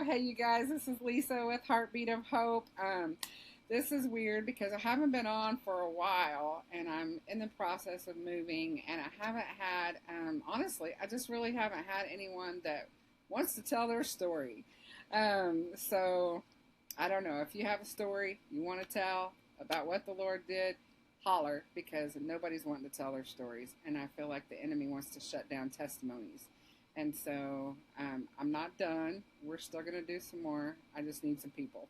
Hey, you guys, this is Lisa with Heartbeat of Hope. This is weird because I haven't been on for a while and I'm in the process of moving, and I haven't had, honestly, I just really haven't had anyone that wants to tell their story. So I don't know. If you have a story you want to tell about what the Lord did, holler, because nobody's wanting to tell their stories. And I feel like the enemy wants to shut down testimonies. And so I'm not done. We're still going to do some more. I just need some people.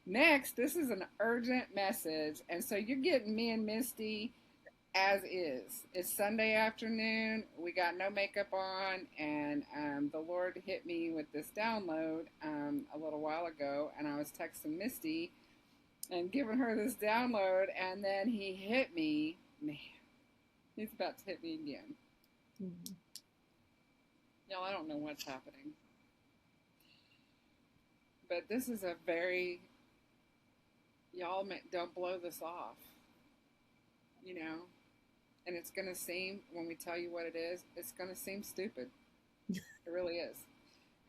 Next, this is an urgent message. And so you're getting me and Misty as is. It's Sunday afternoon. We got no makeup on. And the Lord hit me with this download a little while ago. And I was texting Misty and giving her this download. And then he hit me. Man, he's about to hit me again. Mm-hmm. Y'all, I don't know what's happening. But this is a very, y'all don't blow this off, you know? And it's going to seem, when we tell you what it is, it's going to seem stupid. It really is.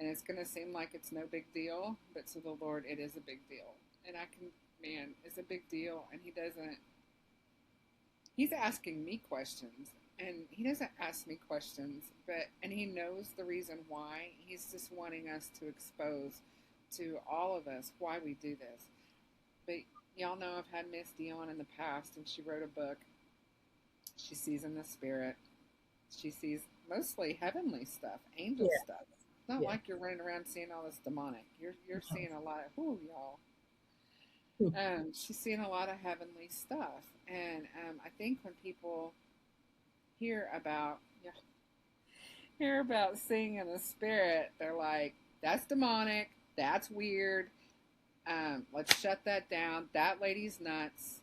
And it's going to seem like it's no big deal, but to the Lord, it is a big deal. And it's a big deal. And he's asking me questions. And he doesn't ask me questions, and he knows the reason why. He's just wanting us to expose to all of us why we do this. But y'all know I've had Misty on in the past, and she wrote a book. She sees in the spirit. She sees mostly heavenly stuff, angel stuff. It's not like you're running around seeing all this demonic. You're seeing a lot of, y'all. She's seeing a lot of heavenly stuff. And I think when people hear about seeing in the spirit, they're like, that's demonic, that's weird, let's shut that down, that lady's nuts,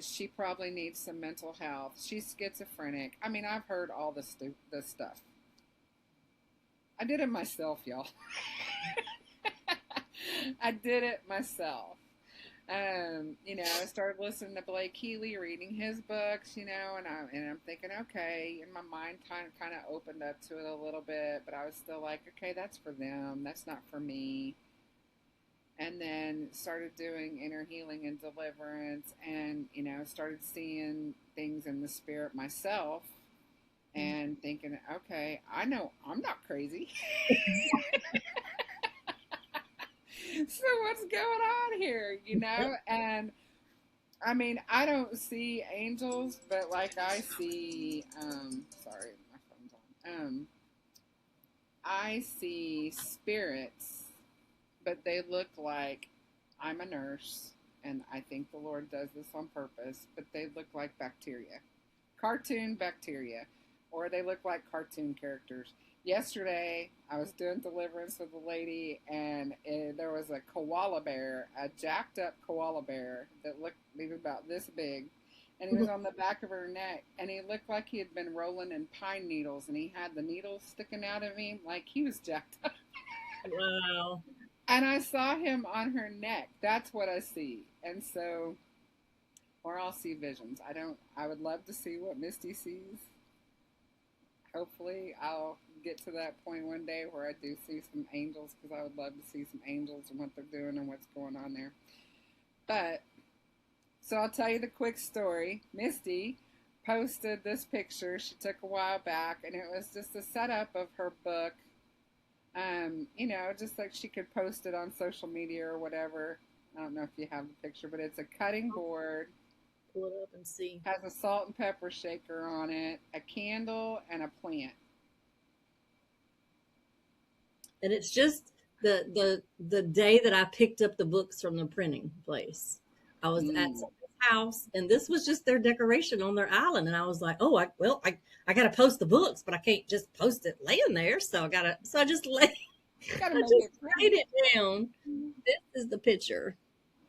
she probably needs some mental health, she's schizophrenic. I mean, I've heard all this stuff. I did it myself, y'all. I did it myself. I started listening to Blake Healy, reading his books, and I'm thinking, okay, and my mind kind of opened up to it a little bit, but I was still like, okay, that's for them, that's not for me. And then started doing inner healing and deliverance, and started seeing things in the spirit myself, and thinking, okay, I know I'm not crazy. So what's going on here, And I mean, I don't see angels, but like I see, sorry, my phone's on. I see spirits, but they look like, I'm a nurse, and I think the Lord does this on purpose, but they look like bacteria, cartoon bacteria, or they look like cartoon characters. Yesterday, I was doing deliverance with a lady, and there was a koala bear, a jacked up koala bear that looked maybe about this big, and he was on the back of her neck, and he looked like he had been rolling in pine needles, and he had the needles sticking out of him like he was jacked up. Wow. And I saw him on her neck. That's what I see. And so, or I'll see visions. I would love to see what Misty sees. Hopefully I'll get to that point one day where I do see some angels, because I would love to see some angels and what they're doing and what's going on there. But, so I'll tell you the quick story. Misty posted this picture she took a while back, and it was just a setup of her book. Just like she could post it on social media or whatever. I don't know if you have the picture, but it's a cutting board. Pull it up and see. Has a salt and pepper shaker on it, a candle, and a plant. And it's just the day that I picked up the books from the printing place. I was at someone's house, and this was just their decoration on their island. And I was like, oh, I got to post the books, but I can't just post it laying there. So I just laid it down. This is the picture.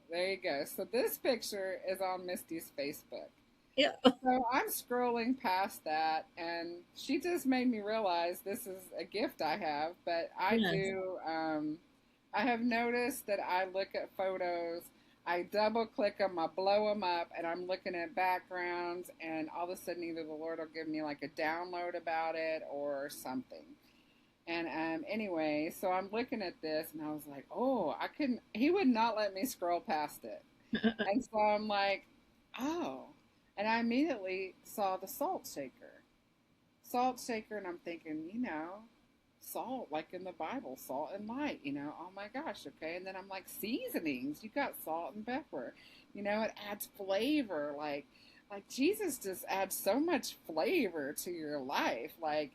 There you go. So this picture is on Misty's Facebook. Yeah. So I'm scrolling past that, and she just made me realize this is a gift I have. But I do. I have noticed that I look at photos, I double click them, I blow them up, and I'm looking at backgrounds, and all of a sudden either the Lord will give me like a download about it or something. And anyway, so I'm looking at this and I was like, oh, I couldn't, he would not let me scroll past it. And so I'm like, oh. And I immediately saw the salt shaker. Salt shaker, and I'm thinking, salt, like in the Bible, salt and light, oh my gosh, okay. And then I'm like, seasonings, you got salt and pepper, it adds flavor. Like Jesus just adds so much flavor to your life. Like,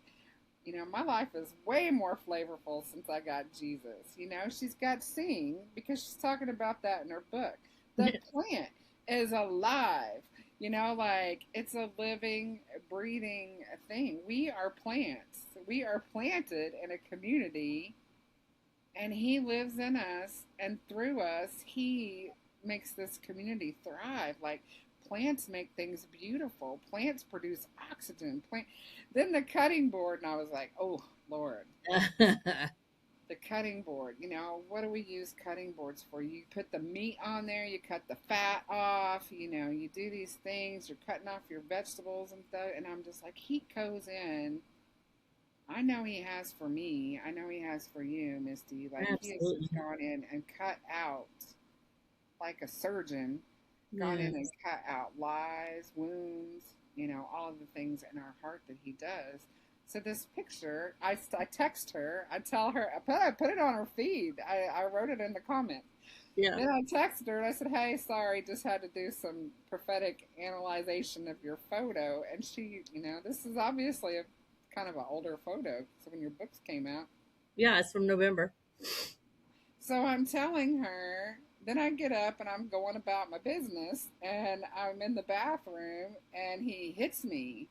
my life is way more flavorful since I got Jesus. She's got sing because she's talking about that in her book. The plant is alive. Like it's a living, breathing thing. We are plants. We are planted in a community, and He lives in us, and through us, He makes this community thrive. Like plants make things beautiful. Plants produce oxygen. Then the cutting board, and I was like, oh Lord, the cutting board. What do we use cutting boards for? You put the meat on there, you cut the fat off, you do these things, you're cutting off your vegetables and stuff. And I'm just like, He goes in. I know He has for me. I know He has for you, Misty. Like He has Absolutely. just gone in and cut out, like a surgeon, gone in and Yes. cut out lies, wounds, all of the things in our heart that He does. So this picture, I text her, I tell her, I put it on her feed. I wrote it in the comments. Yeah. Then I texted her and I said, hey, sorry, just had to do some prophetic analyzation of your photo. And she, this is obviously a kind of an older photo. So when your books came out. Yeah, it's from November. So I'm telling her, then I get up and I'm going about my business and I'm in the bathroom and he hits me.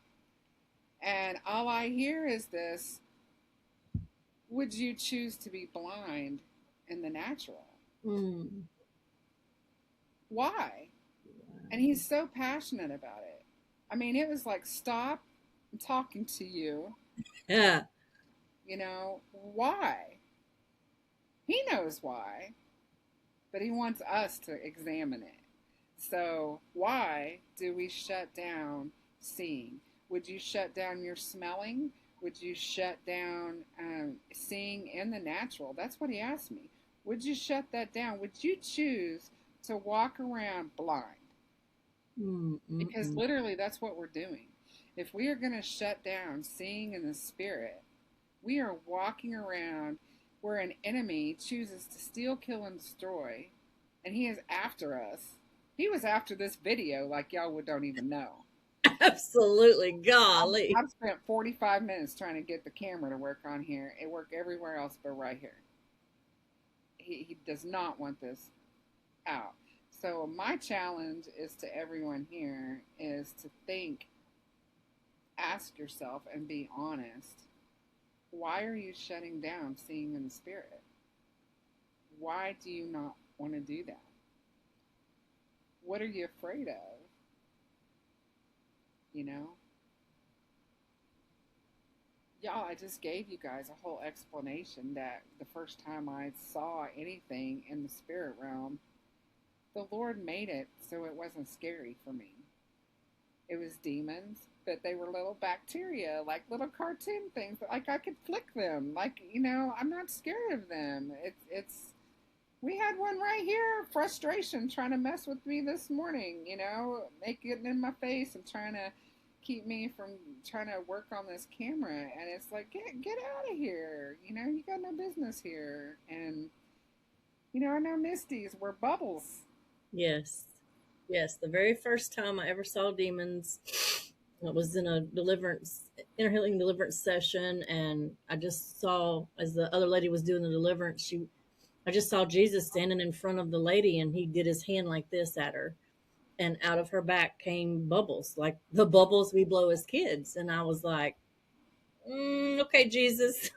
And all I hear is this: would you choose to be blind in the natural? Mm. Why? And he's so passionate about it. I mean, it was like, stop, I'm talking to you. Yeah. Why? He knows why, but he wants us to examine it. So, why do we shut down seeing? Would you shut down your smelling? Would you shut down seeing in the natural? That's what he asked me. Would you shut that down? Would you choose to walk around blind? Mm, mm, Because mm. literally, that's what we're doing. If we are going to shut down seeing in the spirit, we are walking around where an enemy chooses to steal, kill, and destroy, and he is after us. He was after this video like y'all don't even know. Absolutely. I've, Golly. I've spent 45 minutes trying to get the camera to work on here. It worked everywhere else but right here. He does not want this out. So my challenge is to everyone here is to think, ask yourself, and be honest. Why are you shutting down seeing in the spirit? Why do you not want to do that? What are you afraid of? You know? Y'all, I just gave you guys a whole explanation that the first time I saw anything in the spirit realm, the Lord made it so it wasn't scary for me. It was demons, but they were little bacteria, like little cartoon things. Like I could flick them. Like, I'm not scared of them. It's we had one right here, frustration, trying to mess with me this morning, getting in my face and trying to keep me from trying to work on this camera. And it's like, get out of here. You got no business here. And, I know Misty's were bubbles. Yes. Yes. The very first time I ever saw demons, it was in a inner healing deliverance session. And I just saw, as the other lady was doing the deliverance, I just saw Jesus standing in front of the lady and he did his hand like this at her. And out of her back came bubbles, like the bubbles we blow as kids. And I was like, okay, Jesus,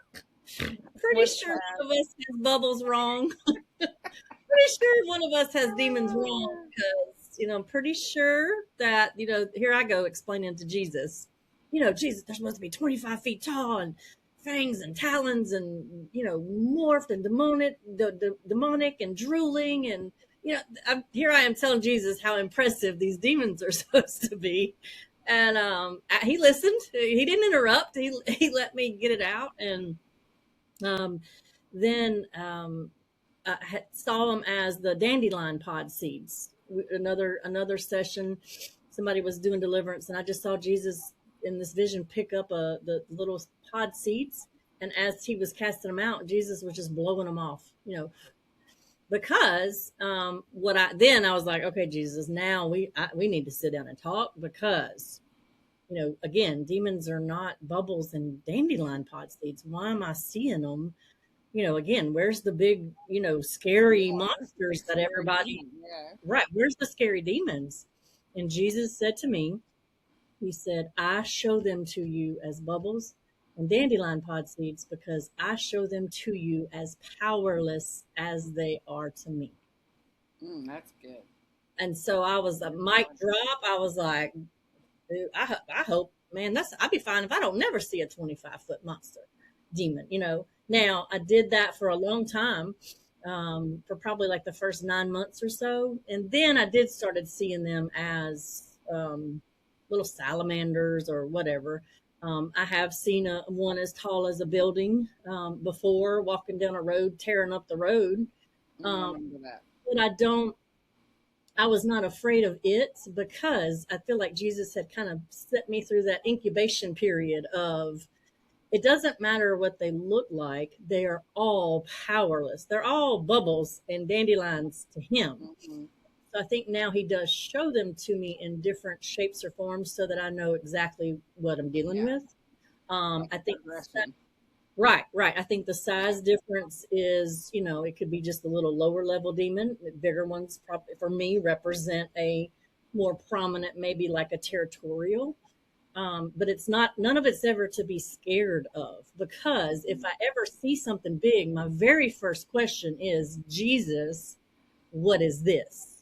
pretty sure Witchcraft. one of us has bubbles wrong. Pretty sure one of us has demons wrong Ah. because, I'm pretty sure that, here I go explaining to Jesus, Jesus, they're supposed to be 25 feet tall and fangs and talons and, morphed and demonic and drooling. And, here I am telling Jesus how impressive these demons are supposed to be. And he listened. He didn't interrupt. He let me get it out. And Um, then I saw them as the dandelion pod seeds. Another session, somebody was doing deliverance, and I just saw Jesus in this vision pick up the little pod seeds, and as he was casting them out, Jesus was just blowing them off. Because what I was like, okay, Jesus, now we need to sit down and talk, because again, demons are not bubbles and dandelion pod seeds. Why am I seeing them? Again, where's the big, scary Yeah, where's the big monsters that scary everybody, demon? Yeah. right? Where's the scary demons? And Jesus said to me, he said, I show them to you as bubbles and dandelion pod seeds because I show them to you as powerless as they are to me. That's good. And so I was a mic drop. I was like, dude, I hope, man, I'd be fine if I don't never see a 25-foot monster demon. Now I did that for a long time, for probably like the first 9 months or so. And then I did started seeing them as, little salamanders or whatever. I have seen one as tall as a building, before, walking down a road, tearing up the road. I Um, remember that. but I was not afraid of it because I feel like Jesus had kind of set me through that incubation period of, it doesn't matter what they look like, they are all powerless. They're all bubbles and dandelions to him. Mm-hmm. So I think now he does show them to me in different shapes or forms so that I know exactly what I'm dealing Yeah, with. like I a think progression. right, right. I think the Yeah. size difference is, it could be just a little lower level demon. Bigger ones, probably for me, represent a more prominent, maybe like a territorial. But it's not, none of it's ever to be scared of, because if Mm-hmm. I ever see something big, my very first question is, Jesus, what is this?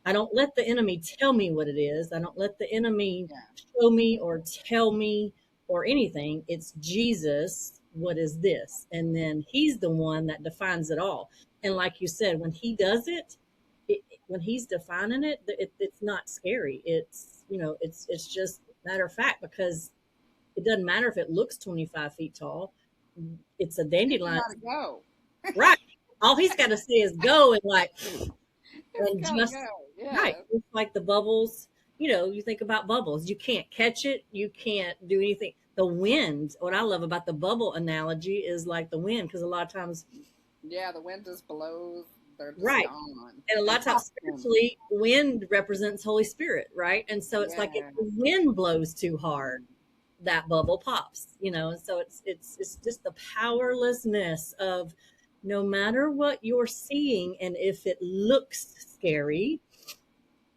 I don't let the enemy tell me what it is. I don't let the enemy Yeah. show me or tell me or anything. It's Jesus, what is this? And then he's the one that defines it all. And like you said, when he does when he's defining it's not scary. It's just matter of fact, because it doesn't matter if it looks 25 feet tall. It's a It's dandelion, gotta go. right? All he's got to say is go, and like, It's and gotta just go. right. Yeah. It's like the bubbles. You think about bubbles. You can't catch it. You can't do anything. The wind. What I love about the bubble analogy is like the wind, because a lot of times, Yeah, the wind just blows. They're just right, gone. and a lot And of times pop them. spiritually, wind represents Holy Spirit, right? And so it's like if Yeah. the wind blows too hard, that bubble pops. And so it's just the powerlessness of, no matter what you're seeing, and if it looks scary,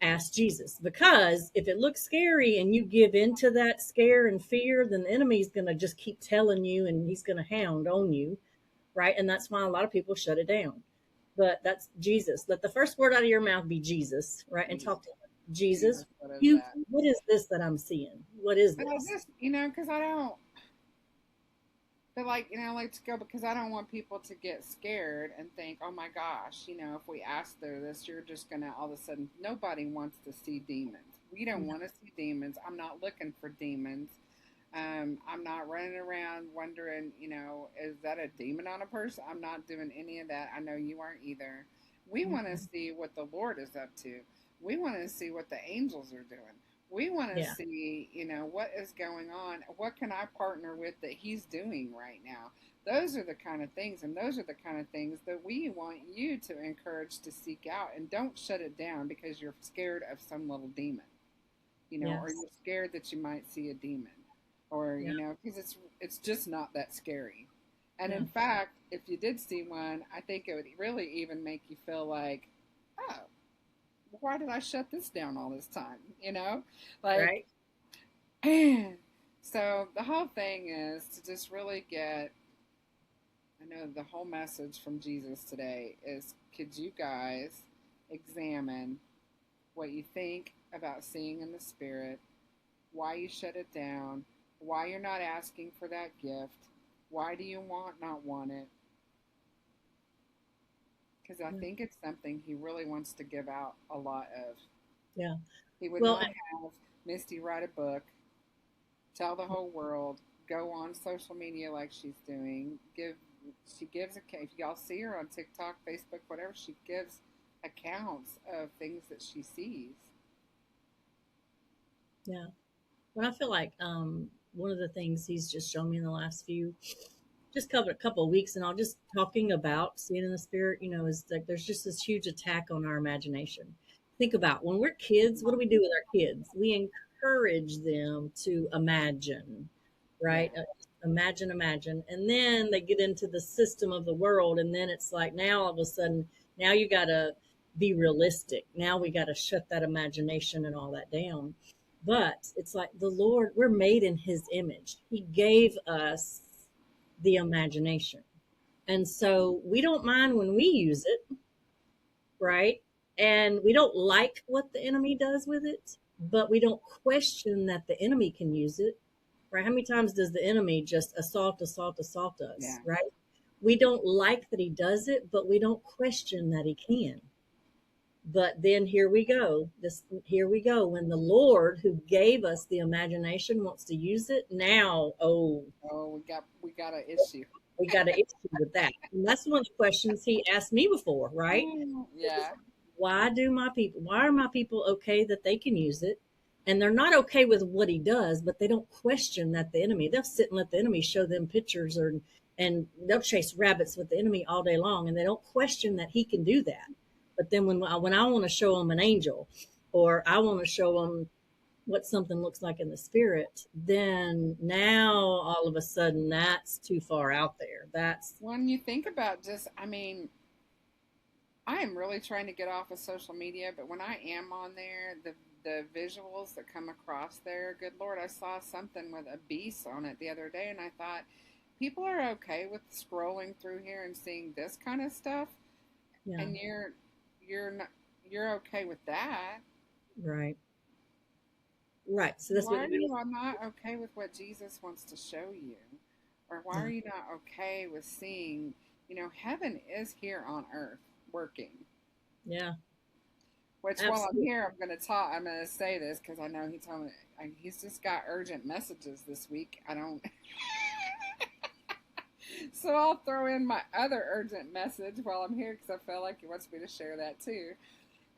ask Jesus. Because if it looks scary and you give into that scare and fear, then the enemy's going to just keep telling you, and he's going to hound on you, right? And that's why a lot of people shut it down. But that's Jesus. Let the first word out of your mouth be Jesus, right? And Jesus. talk to him. Jesus, Jesus, what is you, that? what is this that I'm seeing? What is And I this? just, because I don't, but like, I like to go because I don't want people to get scared and think, oh my gosh, if we ask her this, you're just going to all of a sudden, nobody wants to see demons. We don't want to see demons. I'm not looking for demons. I'm not running around wondering, is that a demon on a person? I'm not doing any of that. I know you aren't either. We want to see what the Lord is up to. We want to see what the angels are doing. We want to Yeah. see, what is going on. What can I partner with that He's doing right now? Those are the kind of things, and those are the kind of things that we want you to encourage to seek out, and don't shut it down because you're scared of some little demon, or Yes. you're scared that you might see a demon, or Yeah. because it's just not that scary. And Yeah. in fact, if you did see one, I think it would really even make you feel like, oh, why did I shut this down all this time? Like, Right. so the whole thing is to just really get. I know the whole message from Jesus today is, could you guys examine what you think about seeing in the spirit, why you shut it down, why you're not asking for that gift, why do you not want it? Because I Yeah. think it's something He really wants to give out a lot of. Yeah. He would Well, not have Misty write a book, tell the whole world, go on social media like she's doing, give she gives if y'all see her on TikTok, Facebook, whatever, she gives accounts of things that she sees. Yeah. Well, I feel like one of the things he's just shown me in the last few, just covered a couple of weeks, and I'll just talking about seeing in the spirit, is like there's just this huge attack on our imagination. Think about when we're kids, what do we do with our kids? We encourage them to imagine, Yeah. right? Imagine. And then they get into the system of the world, and then it's like now all of a sudden, now you got to be realistic. Now we got to shut that imagination and all that down. But it's like the Lord, we're made in his image. He gave us the imagination. And so we don't mind when we use it, right? And we don't like what the enemy does with it, but we don't question that the enemy can use it, right? How many times does the enemy just assault us, Yeah. right? We don't like that he does it, but we don't question that he can. But then here we go. Here we go. When the Lord who gave us the imagination wants to use it, now, oh, Oh, we got an issue. we got an issue with that. And that's one of the questions he asked me before, right? Yeah. Why are my people okay that they can use it? And they're not okay with what he does, but they don't question that the enemy, they'll sit and let the enemy show them pictures and they'll chase rabbits with the enemy all day long. And they don't question that he can do that. But then when I want to show them an angel or I want to show them what something looks like in the spirit, then now all of a sudden that's too far out there. That's When you think about just, I mean, I am really trying to get off of social media, but when I am on there, the visuals that come across there, good Lord, I saw something with a beast on it the other day, and I thought people are okay with scrolling through here and seeing this kind of stuff, yeah, and you're not you're okay with that. right. Right. So that's what Why are you you not okay with what Jesus wants to show you? Or why yeah. are you not okay with seeing, heaven is here on earth working? Yeah. Which while I'm Absolutely. here, I'm going to say this because I know he told me he's just got urgent messages this week. I don't, so I'll throw in my other urgent message while I'm here because I felt like he wants me to share that too.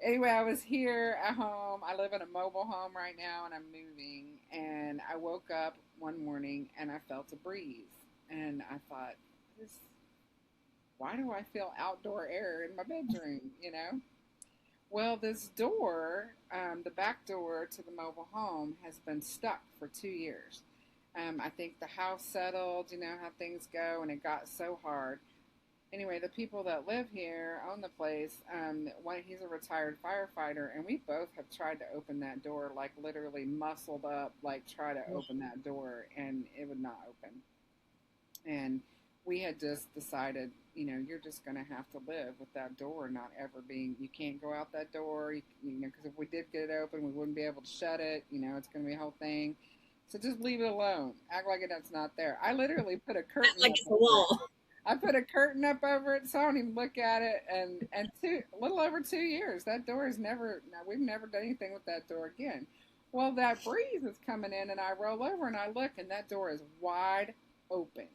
Anyway, I was here at home. I live in a mobile home right now and I'm moving. And I woke up one morning and I felt a breeze. And I thought, this, why do I feel outdoor air in my bedroom? Well, this door, the back door to the mobile home, has been stuck for 2 years. I think the house settled, you know how things go, and it got so hard. Anyway, the people that live here own the place. He's a retired firefighter, and we both have tried to open that door, like literally muscled up, like try to open that door, and it would not open. And we had just decided, you're just going to have to live with that door not ever being, you can't go out that door, because if we did get it open, we wouldn't be able to shut it. It's going to be a whole thing. So just leave it alone. Act like it's not there. I literally put a Act curtain like up it's a over it. wall. I put a curtain up over it so I don't even look at it. And a little over 2 years, that door is never. Now we've never done anything with that door again. Well, that breeze is coming in, and I roll over and I look, and that door is wide open.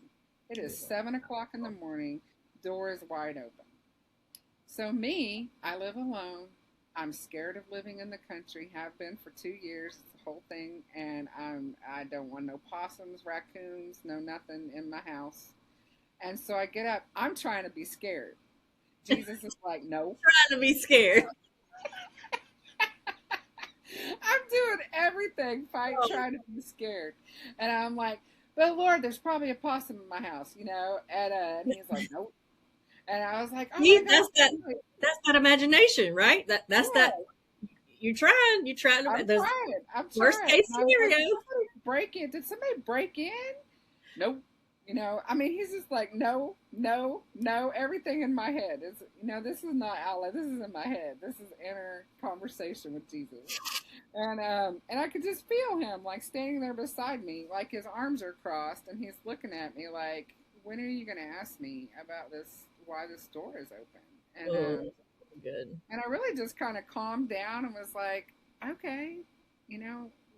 It is 7 o'clock in the morning. Door is wide open. So me, I live alone. I'm scared of living in the country. Have been for 2 years. It's the whole thing, and I don't want no possums, raccoons, no nothing in my house. And so I get up. I'm trying to be scared. Jesus is like, no. Trying to be scared. I'm doing everything, fight, Oh, trying to be scared. And I'm like, but Lord, there's probably a possum in my house, and he's like, nope. And I was like, oh my see, God. that's that imagination, right? That's that Yeah, you're trying to I'm there's trying. I'm worst trying. case And I was like, scenario. did somebody break in? Did somebody break in? Nope. I mean, he's just like, no, no, no. Everything in my head is, this is not outlet. This is in my head. This is inner conversation with Jesus. And I could just feel him like standing there beside me, like his arms are crossed, and he's looking at me like, when are you going to ask me about this? Why this door is open? And Oh, um, good. and I really just kind of calmed down and was like, okay,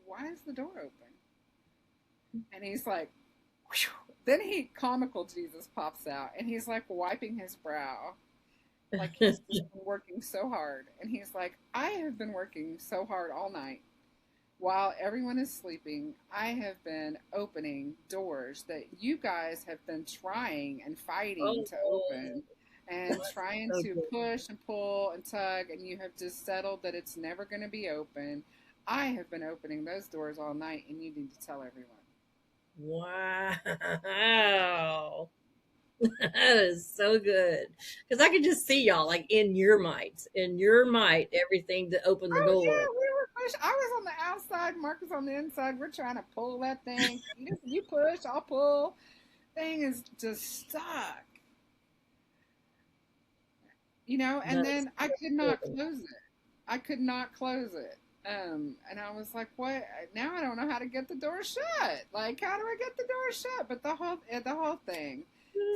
why is the door open? And he's like, Then comical Jesus pops out and he's like wiping his brow. Like he's just been working so hard. And he's like, I have been working so hard all night. While everyone is sleeping, I have been opening doors that you guys have been trying and fighting Oh, to open and trying so to good. push and pull and tug, and you have just settled that it's never going to be open. I have been opening those doors all night, and you need to tell everyone. Wow. That is so good. Because I could just see y'all like in your might, everything to open the Oh door. yeah, we were push. I was on the outside, Mark was on the inside. We're trying to pull that thing. You push, I'll pull. Thing is just stuck, and That is then I so could not good. close it. I could not close it. And I was like, "What? Now I don't know how to get the door shut. Like, how do I get the door shut?" But the whole thing.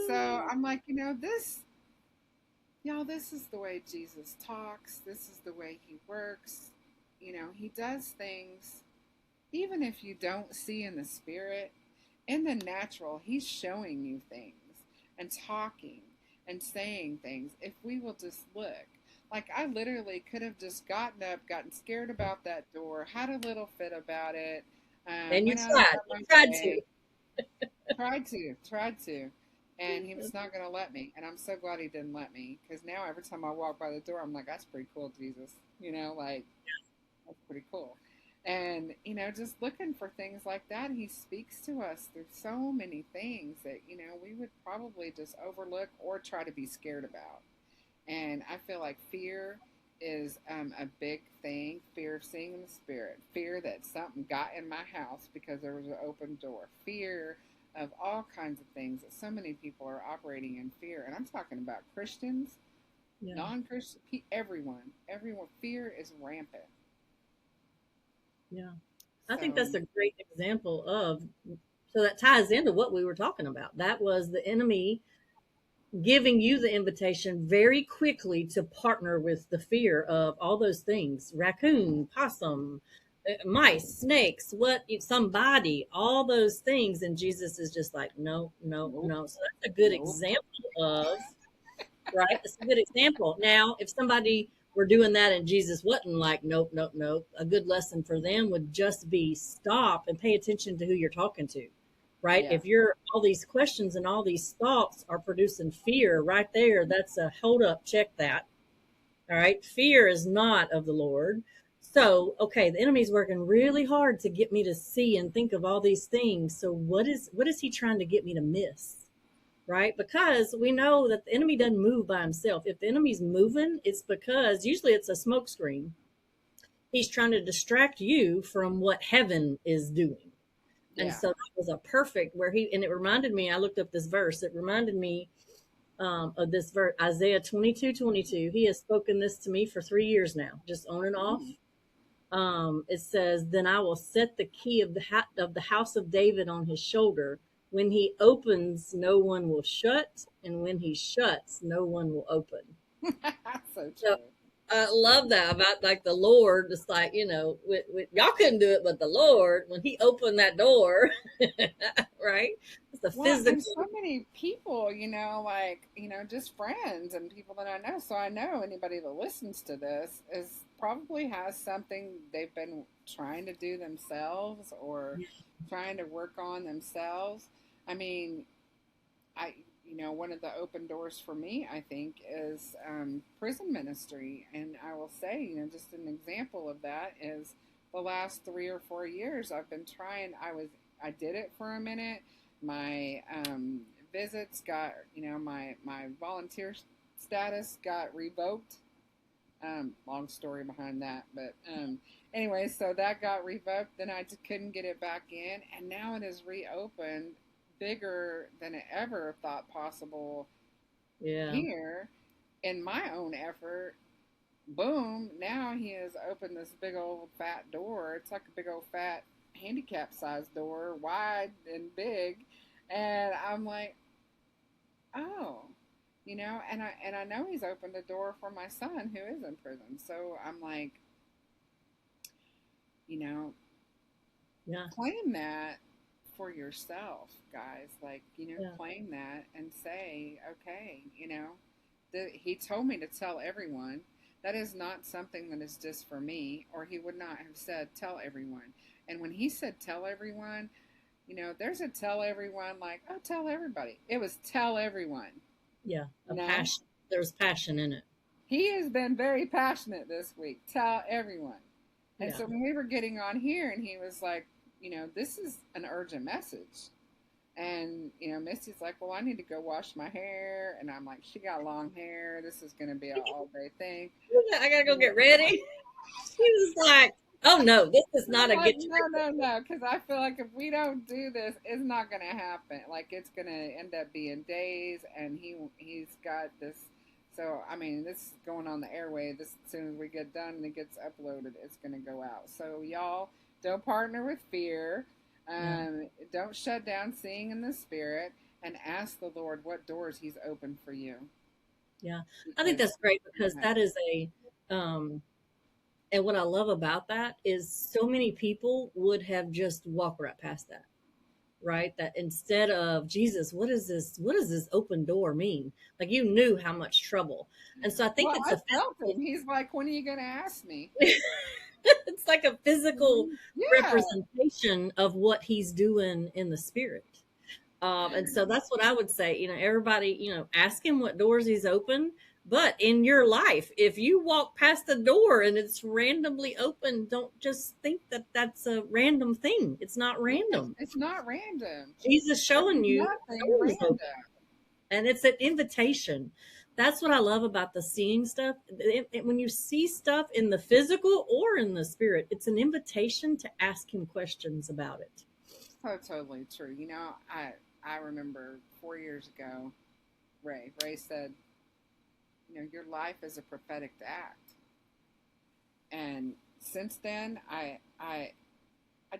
So I'm like, this is the way Jesus talks. This is the way he works. He does things even if you don't see in the spirit. In the natural, he's showing you things and talking and saying things if we will just look. Like, I literally could have just gotten up, gotten scared about that door, had a little fit about it, And you went on tried. about You my tried to. day, tried to. And he was not going to let me. And I'm so glad he didn't let me, because now every time I walk by the door, I'm like, that's pretty cool, Jesus. Like, that's pretty cool. And, just looking for things like that, he speaks to us through so many things that, we would probably just overlook or try to be scared about. And I feel like fear is a big thing. Fear of seeing in the spirit. Fear that something got in my house because there was an open door. Fear of all kinds of things that so many people are operating in fear. And I'm talking about Christians, Yeah. non-Christian, everyone. Everyone. Fear is rampant. Yeah. I think that's So a great example of, so that ties into what we were talking about. That was the enemy giving you the invitation very quickly to partner with the fear of all those things: raccoon, possum, mice, snakes, what, somebody, all those things. And Jesus is just like, no, no, nope, no. So that's a good nope. example of, right? It's a good example. Now, if somebody were doing that and Jesus wasn't like, nope, nope, nope, a good lesson for them would just be stop and pay attention to who you're talking to, right? Yeah, If you're all these questions and all these thoughts are producing fear right there, that's a hold up, check that. All right. Fear is not of the Lord. So, okay, the enemy's working really hard to get me to see and think of all these things. So what is he trying to get me to miss? Right? Because we know that the enemy doesn't move by himself. If the enemy's moving, it's because usually it's a smoke screen. He's trying to distract you from what heaven is doing. And yeah. so that was a perfect where he, and it reminded me, I looked up this verse, it reminded me of this verse, Isaiah 22:22. He has spoken this to me for 3 years now, just on and off. Mm. It says, "Then I will set the key of the house of David on his shoulder. When he opens, no one will shut, and when he shuts, no one will open." So So true. I love that about like the Lord. It's like, y'all couldn't do it, but the Lord, when He opened that door, right? It's a Well, and physical. so many people, like, just friends and people that I know. So I know anybody that listens to this is probably has something they've been trying to do themselves or trying to work on themselves. I mean, one of the open doors for me, I think, is prison ministry. And I will say, just an example of that is the last 3 or 4 years I've been trying. I did it for a minute. My visits got, my volunteer status got revoked. Long story behind that, but anyway, so that got revoked. Then I just couldn't get it back in, and now it is reopened, bigger than I ever thought possible Yeah. here. In my own effort, boom! Now he has opened this big old fat door. It's like a big old fat handicap sized door, wide and big, and I'm like, oh, and I know he's opened a door for my son who is in prison. So I'm like, you know, Yeah. claim that for yourself, guys. Like, Yeah. claim that and say, okay, he told me to tell everyone. That is not something that is just for me, or he would not have said, tell everyone. And when he said, tell everyone, there's a tell everyone, like, oh, tell everybody. It was tell everyone, Yeah. you A know? passion. There's passion in it. He has been very passionate this week. Tell everyone. And Yeah. so when we were getting on here, and he was like, this is an urgent message. And, Misty's like, well, I need to go wash my hair. And I'm like, she got long hair. This is going to be an all day thing. I gotta go get ready. She was like, "Oh no, this is not I'm a like, get no, no, no. Because I feel like if we don't do this, it's not going to happen. Like, it's going to end up being days. And he's got this. So, I mean, this is going on the airway. This, as soon as we get done and it gets uploaded, it's going to go out. So, y'all, don't partner with fear. Yeah. Don't shut down seeing in the spirit, and ask the Lord what doors He's opened for you. Yeah. I think Because that's great because that is um, and what I love about that is so many people would have just walked right past that, right? That instead of Jesus, what is this? What does this open door mean? Like you knew how much trouble. And so I think well, it's I a felt physical, Him. He's like, when are you going to ask me? it's like a physical Yeah. representation of what he's doing in the spirit. And so that's what I would say. Everybody, ask him what doors he's open. But in your life, if you walk past the door and it's randomly open, don't just think that that's a random thing. It's not Yes, random. it's not random. Jesus There is showing you the nothing door is open, random. and it's an invitation. That's what I love about the seeing stuff. When you see stuff in the physical or in the spirit, it's an invitation to ask him questions about it. So totally true. I remember 4 years ago, Ray said, your life is a prophetic act. And since then, I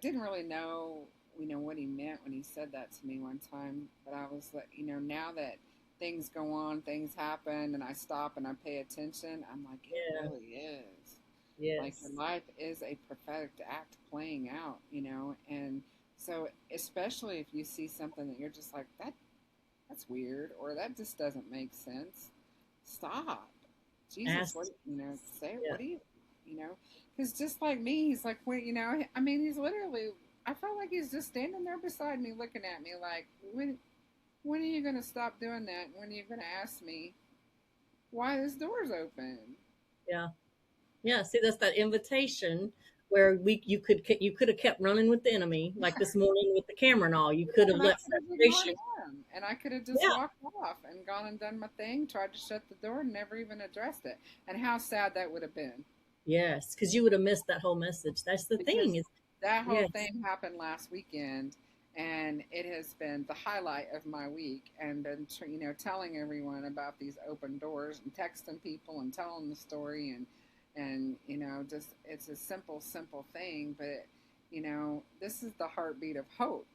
didn't really know, what he meant when he said that to me one time. But I was like, now that things go on, things happen, and I stop and I pay attention, I'm like, it Yeah. really is. Like your Yes. life is a prophetic act playing out, and so especially if you see something that you're just like that's weird or that just doesn't make sense, stop. Jesus, Ask. what say? Yeah. What do you know? Because just like me, he's like, when I mean, he's literally. I felt like he's just standing there beside me, looking at me like, when are you gonna stop doing that? When are you gonna ask me why this door's open? Yeah. Yeah. See, that's that invitation where you could have kept running with the enemy, like this morning with the camera and all. You could Yeah, have and I let could have ignored frustration. him, and I could have just Yeah. walked off and gone and done my thing, tried to shut the door, and never even addressed it. And how sad that would have been. Yes, because you would have missed that whole message. That's the thing. Because Is that whole yes. thing happened last weekend, and it has been the highlight of my week, and been telling everyone about these open doors and texting people and telling the story, and just it's a simple thing, but this is the heartbeat of hope.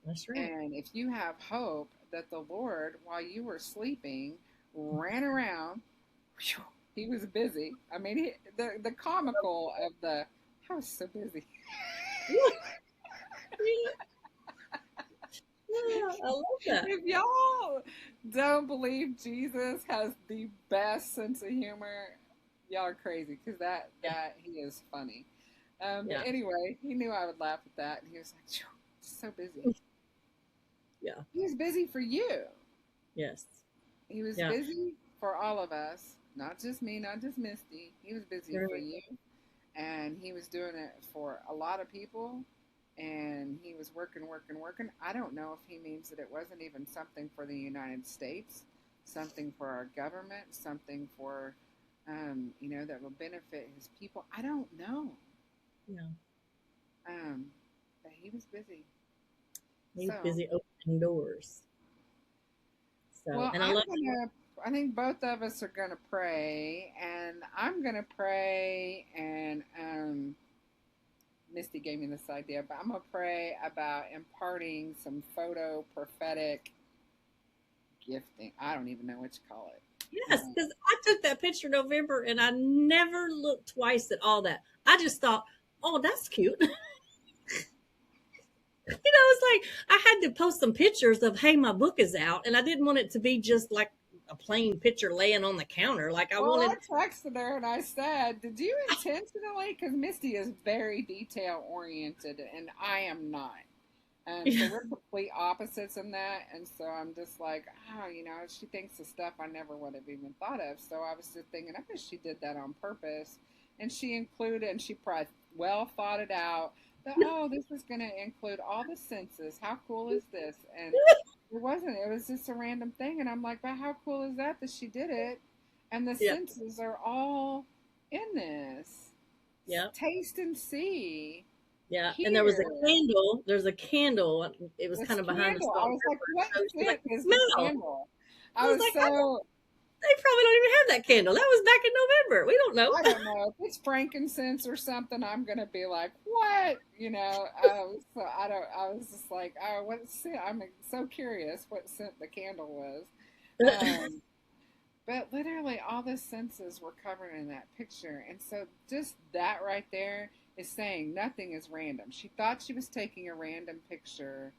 That's right. And if you have hope that the Lord, while you were sleeping, ran around, whew, he was busy. I mean, the comical of the, I was so busy. Yeah, I love that. If y'all don't believe Jesus has the best sense of humor, y'all are crazy because Yeah. that he is funny. But Yeah. anyway, he knew I would laugh at that, and he was like, so busy. Yeah. He was busy for you. Yes. He was Yeah. busy for all of us, not just me, not just Misty. He was busy for Right. you, and he was doing it for a lot of people. And he was working. I don't know if he means that it wasn't even something for the United States, something for our government, something for, that will benefit his people. I don't know. Yeah. Um, but he was busy. He's So, busy opening doors. So, well, and I love. I think both of us are gonna pray, and I'm gonna pray, and Misty gave me this idea, but I'm gonna pray about imparting some photo prophetic gifting. I don't even know what you call it. Yes, because I took that picture in November and I never looked twice at all that. I just thought, oh, that's cute. It's like I had to post some pictures of, hey, my book is out, and I didn't want it to be just like a plain picture laying on the counter. Like I Well, I wanted, texted her and I said, "Did you intentionally?" Because Misty is very detail oriented, and I am not. And so we're complete opposites in that. And so I'm just like, oh, she thinks of stuff I never would have even thought of. So I was just thinking, I bet she did that on purpose. And she included, and she probably well thought it out that, oh, this is going to include all the senses. How cool is this? And it wasn't, it was just a random thing. And I'm like, but how cool is that she did it? And the yeah, senses are all in this. yeah. Taste and see, Yeah, and there was a hear. candle. There's a candle. It was This kind of behind the candle. I salt and was like, pepper. what So she's like, scent is the smell. candle? I I was was like, so, they probably don't even have that candle. That was back in November. We don't know. I don't know. If it's frankincense or something, I'm going to be like, what? So I was just like, oh, what scent? I'm so curious what scent the candle was. Um, but literally, all the senses were covered in that picture. And so just that right there is saying nothing is random. She thought she was taking a random picture,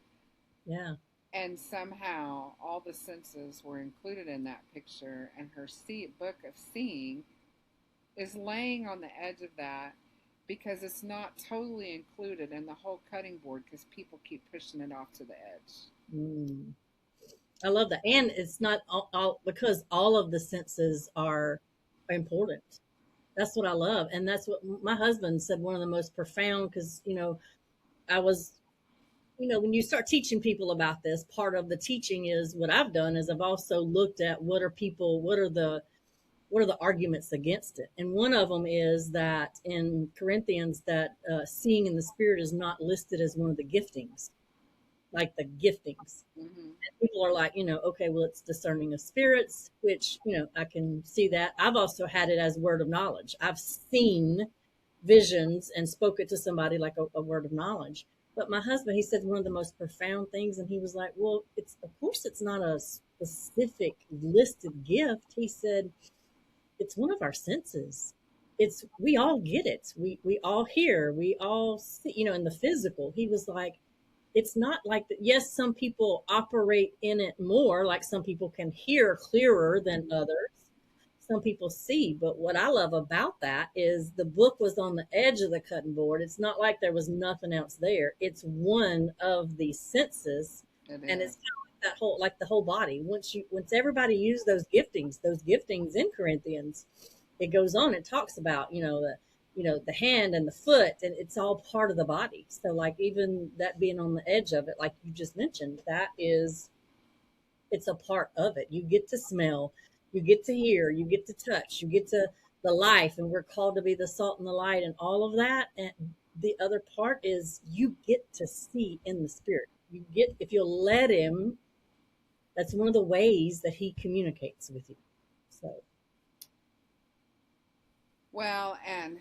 Yeah, and somehow all the senses were included in that picture, and her book of seeing is laying on the edge of that because it's not totally included in the whole cutting board because people keep pushing it off to the edge. mm. I love that, and it's not all because all of the senses are important. That's what I love, and that's what my husband said. One of the most profound, because I was when you start teaching people about this, part of the teaching is what I've done is I've also looked at what are the arguments against it, and one of them is that in Corinthians that seeing in the spirit is not listed as one of the giftings, like the giftings. Mm-hmm. People are like, okay, well, it's discerning of spirits, which I can see that. I've also had it as word of knowledge. I've seen visions and spoke it to somebody like a word of knowledge. But my husband, he said one of the most profound things, and he was like, well, it's of course it's not a specific listed gift. He said it's one of our senses. It's we all get it. We all hear. We all see. In the physical. He was like, it's not like that. Yes, some people operate in it more. Like some people can hear clearer than Mm-hmm. others. Some people see. But what I love about that is the book was on the edge of the cutting board. It's not like there was nothing else there. It's one of the senses, It and it's is. kind of like that whole like the whole body. Once everybody used those giftings in Corinthians, it goes on. It talks about the hand and the foot, and it's all part of the body. So like even that being on the edge of it, like you just mentioned, it's a part of it. You get to smell, you get to hear, you get to touch, you get to the life, and we're called to be the salt and the light and all of that. And the other part is you get to see in the spirit. You get, if you'll let him, that's one of the ways that he communicates with you. So Well, and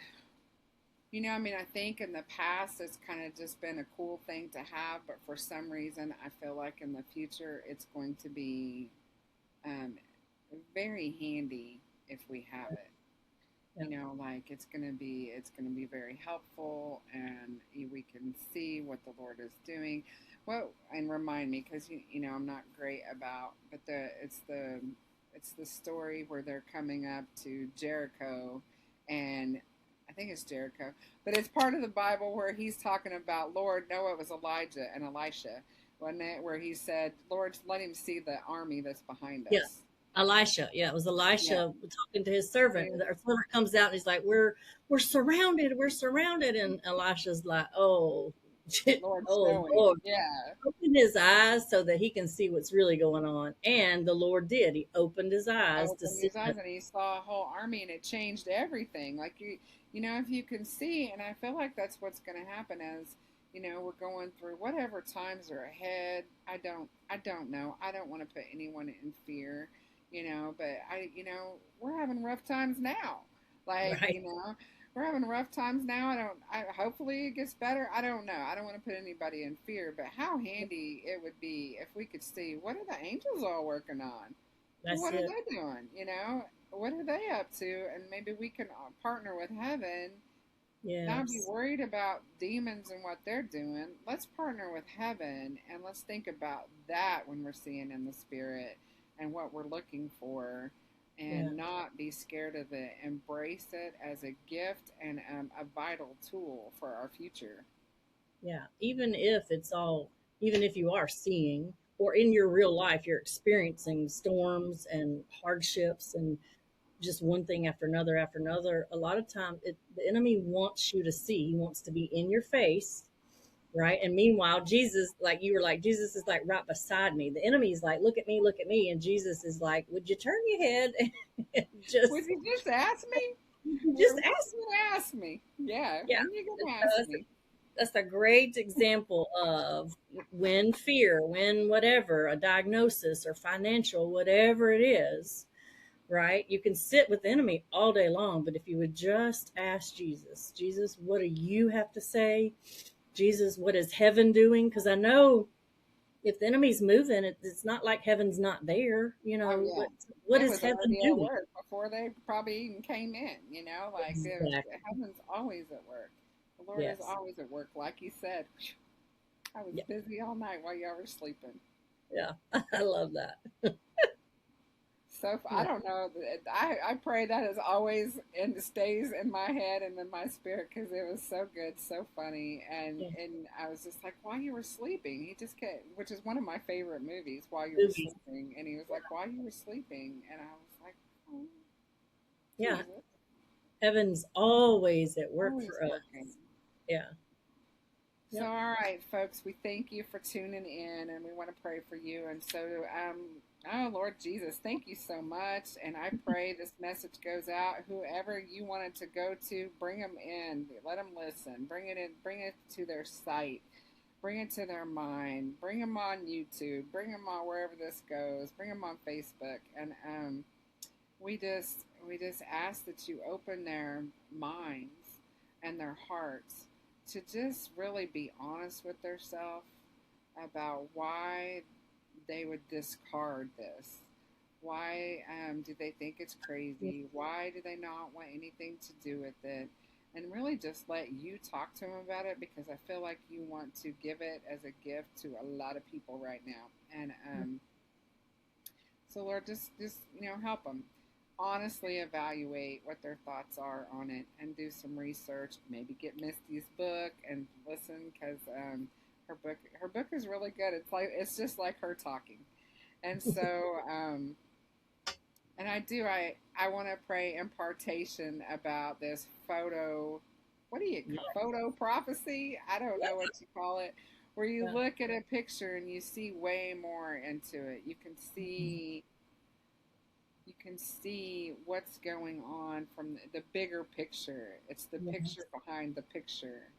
I think in the past it's kind of just been a cool thing to have, but for some reason, I feel like in the future it's going to be um, very handy if we have it. yeah, Like it's gonna be very helpful, and we can see what the Lord is doing. Well, and remind me because I'm not great about, but it's the story where they're coming up to Jericho, and I think it's Jericho, but it's part of the Bible where he's talking about Lord. No, it was Elijah and Elisha, wasn't it? Where he said, "Lord, let him see the army that's behind yeah. us." Elisha, yeah, it was Yeah. Elisha talking to his servant. Our servant comes out and he's like, we're surrounded, we're surrounded," and Elisha's like, "Oh, Lord, oh show him. Lord, Yeah. open his eyes so that he can see what's really going on." And the Lord did. He opened his eyes to Opened see his eyes that. and he saw a whole army, and it changed everything. Like if you can see, and I feel like that's what's going to happen as we're going through whatever times are ahead. I don't know. I don't want to put anyone in fear, but we're having rough times now. Like, Right. we're having rough times now. Hopefully it gets better. I don't know. I don't want to put anybody in fear, but how handy it would be if we could see what are the angels all working on? That's What are it. they doing? What are they up to? And maybe we can partner with heaven Not be Yes. worried about demons and what they're doing. Let's partner with heaven and let's think about that when we're seeing in the spirit and what we're looking for, Yeah. and not be scared of it. Embrace it as a gift and a vital tool for our future. Yeah. Even if you are seeing, or in your real life, you're experiencing storms and hardships and just one thing after another. A lot of time, the enemy wants you to see. He wants to be in your face, right? And meanwhile, Jesus, like you were like, Jesus is like right beside me. The enemy is like, look at me, and Jesus is like, would you turn your head and Would just you just ask me? just When you ask? gonna ask me? Yeah, Yeah, when you gonna so ask me? that's a great example of when fear, when whatever, a diagnosis or financial, whatever it is, right? You can sit with the enemy all day long, but if you would just ask Jesus, Jesus, what do you have to say? Jesus, what is heaven doing? Because I know if the enemy's moving, it's not like heaven's not there. Oh yeah, What it is was heaven already at doing? work before they probably even came in. Like Exactly. heaven's always at work. The Lord is Yes. always at work, like He said. I was Yeah. busy all night while y'all were sleeping. Yeah. I love that. So I Yeah. don't know. I pray that is always and stays in my head and in my spirit because it was so good, so funny, Yeah. and I was just like, while you were sleeping, he just kept, which is one of my favorite movies, While You Were Movies. Sleeping, and he was like, while you were sleeping, and I was like, oh, Yeah. Jesus, Heaven's always at work always for working. us. Yeah. So, Yep. all right, folks, we thank you for tuning in and we want to pray for you. And so, oh, Lord Jesus, thank you so much. And I pray this message goes out. Whoever you want it to go to, bring them in, let them listen, bring it in, bring it to their sight, bring it to their mind, bring them on YouTube, bring them on wherever this goes, bring them on Facebook. And we just ask that you open their minds and their hearts to just really be honest with themselves about why they would discard this. Why do they think it's crazy? Why do they not want anything to do with it? And really just let you talk to them about it because I feel like you want to give it as a gift to a lot of people right now. And so Lord, just help them honestly evaluate what their thoughts are on it and do some research. Maybe get Misty's book and listen because her book is really good. It's just like her talking, and so and I want to pray impartation about this photo. What do you call photo prophecy? I don't know what you call it. Where you Yeah. look at a picture and you see way more into it. You can see what's going on from the bigger picture. It's the Yes. picture behind the picture,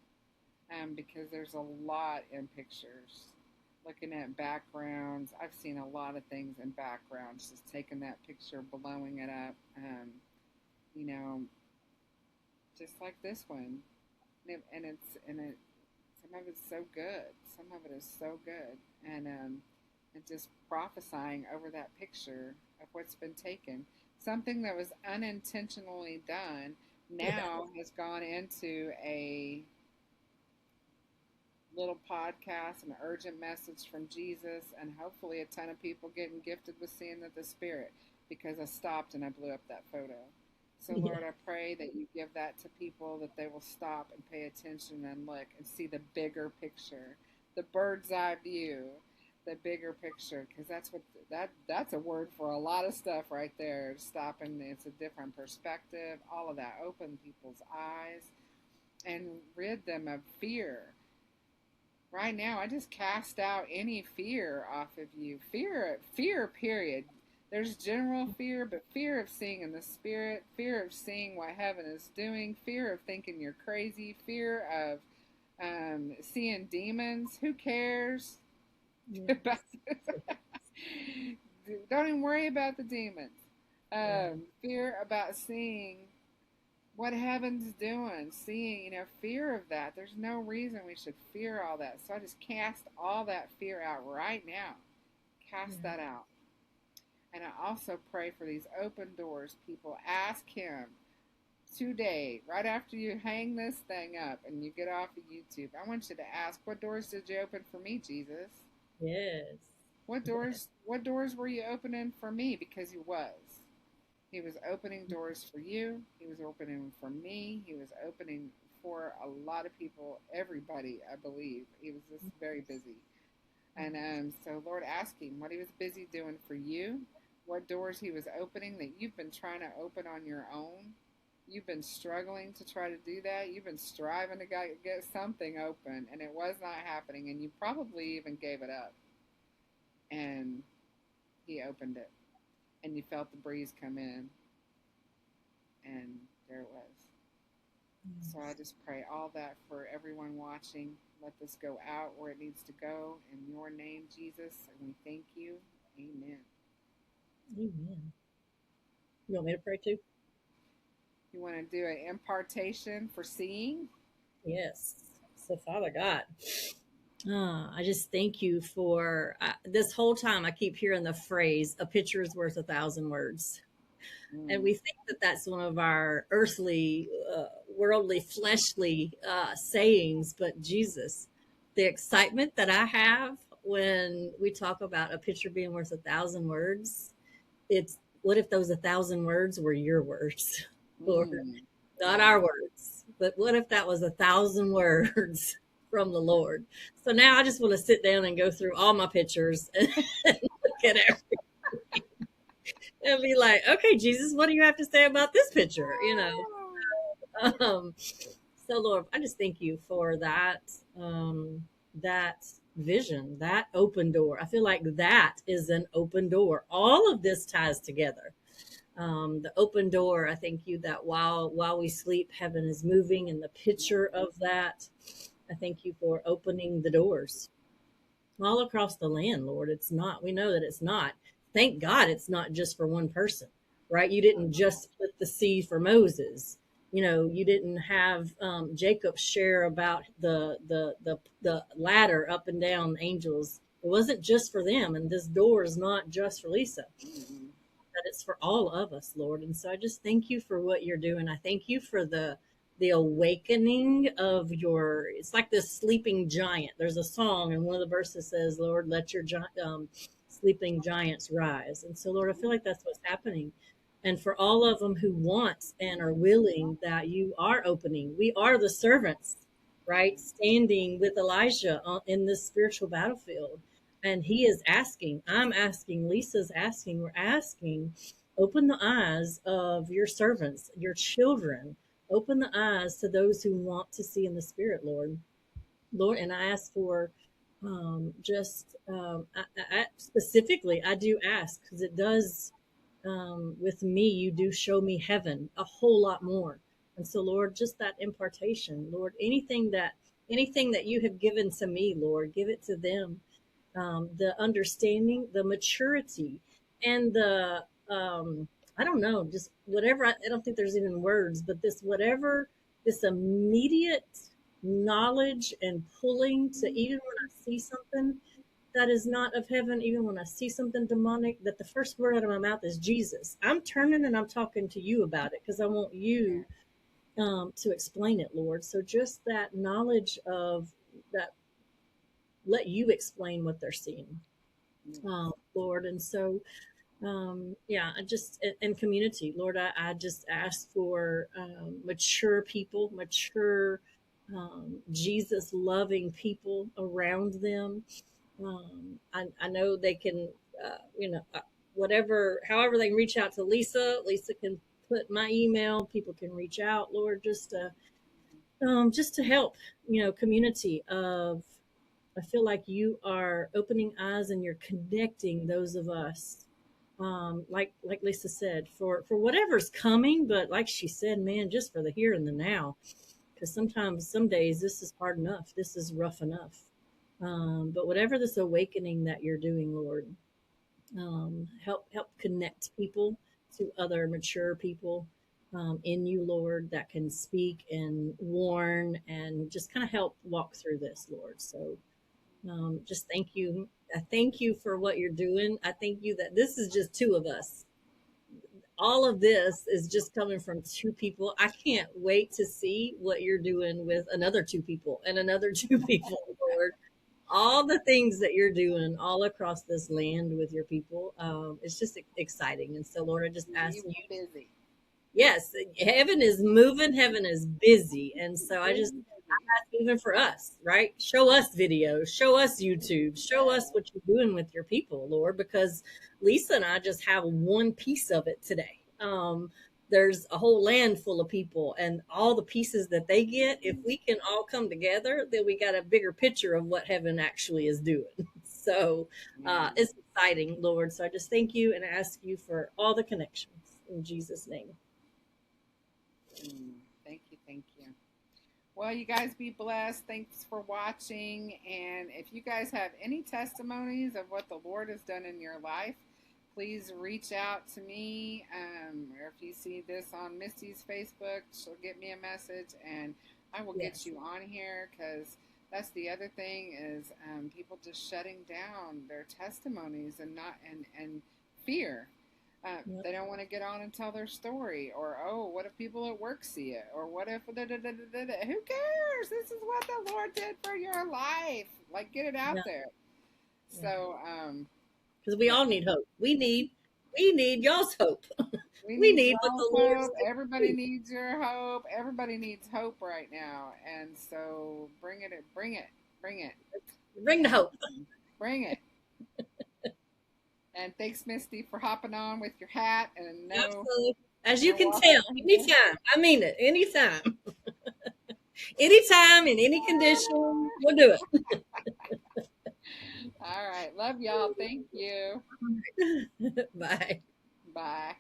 because there's a lot in pictures. Looking at backgrounds, I've seen a lot of things in backgrounds. Just taking that picture, blowing it up, you know, just like this one, and some of it's so good. Some of it is so good, and just prophesying over that picture of what's been taken. Something that was unintentionally done Yeah. now has gone into a little podcast, an urgent message from Jesus, and hopefully a ton of people getting gifted with seeing the Spirit because I stopped and I blew up that photo. So, Yeah. Lord, I pray that you give that to people, that they will stop and pay attention and look and see the bigger picture, the bird's eye view, the bigger picture, because that's a word for a lot of stuff right there. Stopping, it's a different perspective, all of that. Open people's eyes and rid them of fear. Right now, I just cast out any fear off of you. Fear, period. There's general fear, but fear of seeing in the spirit, fear of seeing what heaven is doing, fear of thinking you're crazy, fear of seeing demons. Who cares about Yes. Don't even worry about the demons. Yeah. Fear about seeing what heaven's doing, seeing, fear of that. There's no reason we should fear all that. So I just cast all that fear out right now. Cast Yeah. that out. And I also pray for these open doors. People ask Him today, right after you hang this thing up and you get off of YouTube, I want you to ask, what doors did you open for me, Jesus? Yes. What doors were you opening for me? Because he was. He was opening doors for you. He was opening for me. He was opening for a lot of people, everybody, I believe. He was just very busy. And so, Lord, ask him what he was busy doing for you, what doors he was opening that you've been trying to open on your own. You've been struggling to try to do that. You've been striving to get something open, and it was not happening. And you probably even gave it up. And he opened it, and you felt the breeze come in, and there it was. So I just pray all that for everyone watching. Let this go out where it needs to go. In your name, Jesus, and we thank you. Amen. Amen. You want me to pray too? You want to do an impartation for seeing? Yes. So, Father God, I just thank you for this whole time. I keep hearing the phrase, a picture is worth 1,000 words. And Mm. we think that that's one of our earthly, worldly, fleshly sayings. But Jesus, the excitement that I have when we talk about a picture being worth 1,000 words, it's what if those 1,000 words were your words, Lord, Mm. not Yeah. our words, but what if that was 1,000 words from the Lord? So now I just want to sit down and go through all my pictures and look at everything and be like, okay, Jesus, what do you have to say about this picture? So Lord, I just thank you for that vision, that open door. I feel like that is an open door. All of this ties together. The open door. I thank you that while we sleep, heaven is moving, and the picture of that. I thank you for opening the doors all across the land, Lord. It's not. We know that it's not. Thank God, it's not just for one person, right? You didn't just split the sea for Moses. You didn't have Jacob share about the ladder up and down angels. It wasn't just for them, and this door is not just for Lisa, Mm. that it's for all of us, Lord. And so I just thank you for what you're doing. I thank you for the awakening of your. It's like this sleeping giant. There's a song, and one of the verses says, "Lord, let your sleeping giants rise." And so, Lord, I feel like that's what's happening. And for all of them who want and are willing, that you are opening. We are the servants, right? Standing with Elijah in this spiritual battlefield, and he is asking, I'm asking, Lisa's asking, we're asking, open the eyes of your servants, your children, open the eyes to those who want to see in the spirit, Lord. And I ask for just specifically, I do ask, because it does, with me, you do show me heaven a whole lot more. And so, Lord, just that impartation, Lord, anything that you have given to me, Lord, give it to them. The understanding, the maturity, and the I don't know, just whatever. I don't think there's even words, but this immediate knowledge and pulling to, even when I see something that is not of heaven, even when I see something demonic, that the first word out of my mouth is Jesus. I'm turning and I'm talking to you about it because I want Yeah. you to explain it, Lord. So just that knowledge of that, let you explain what they're seeing, Yes. Lord. And so, yeah, I just, in community, Lord, I just ask for mature people, mature, Jesus loving people around them. I know they can, whatever, however they can reach out to Lisa. Lisa can put my email. People can reach out, Lord, just to help, community of. I feel like you are opening eyes and you're connecting those of us, like Lisa said, for whatever's coming. But like she said, man, just for the here and the now, because sometimes, some days, this is hard enough. This is rough enough. But whatever this awakening that you're doing, Lord, help connect people to other mature people in you, Lord, that can speak and warn and just kind of help walk through this, Lord. So just thank you. I thank you for what you're doing. I thank you that this is just two of us. all of this is just coming from two people. I can't wait to see what you're doing with another two people and another two people, Lord. All the things that you're doing all across this land with your people. It's just exciting. And so, Lord, I just ask You you, busy. yes, heaven is moving, heaven is busy. And so I just Busy. even for us, right? Show us videos, show us YouTube, show us what you're doing with your people, Lord, because Lisa and I just have one piece of it today. There's a whole land full of people, and all the pieces that they get, if we can all come together, then we got a bigger picture of what heaven actually is doing. So it's exciting, Lord. So I just thank you and ask you for all the connections in Jesus' name. Thank you. Thank you. Well, you guys be blessed. Thanks for watching. And if you guys have any testimonies of what the Lord has done in your life, please reach out to me. Or if you see this on Misty's Facebook, she'll get me a message and I will get you on here, because that's the other thing is people just shutting down their testimonies and not and fear. They don't want to get on and tell their story, or oh, what if people at work see it, or what if da, da, da, da, da, da. Who cares? This is what the Lord did for your life. Like, get it out there. So, because we all need hope. We need y'all's hope. we We need need what y'all's the Lord hope. said. Everybody needs your hope. Everybody needs hope right now, and so bring it, bring it, bring it, Bring the hope. bring it. And thanks, Misty, for hopping on with your hat and Absolutely. As you can tell, anytime. I mean it. Anytime. Anytime, in any condition, we'll do it. All right. Love y'all. Thank you. Bye. Bye.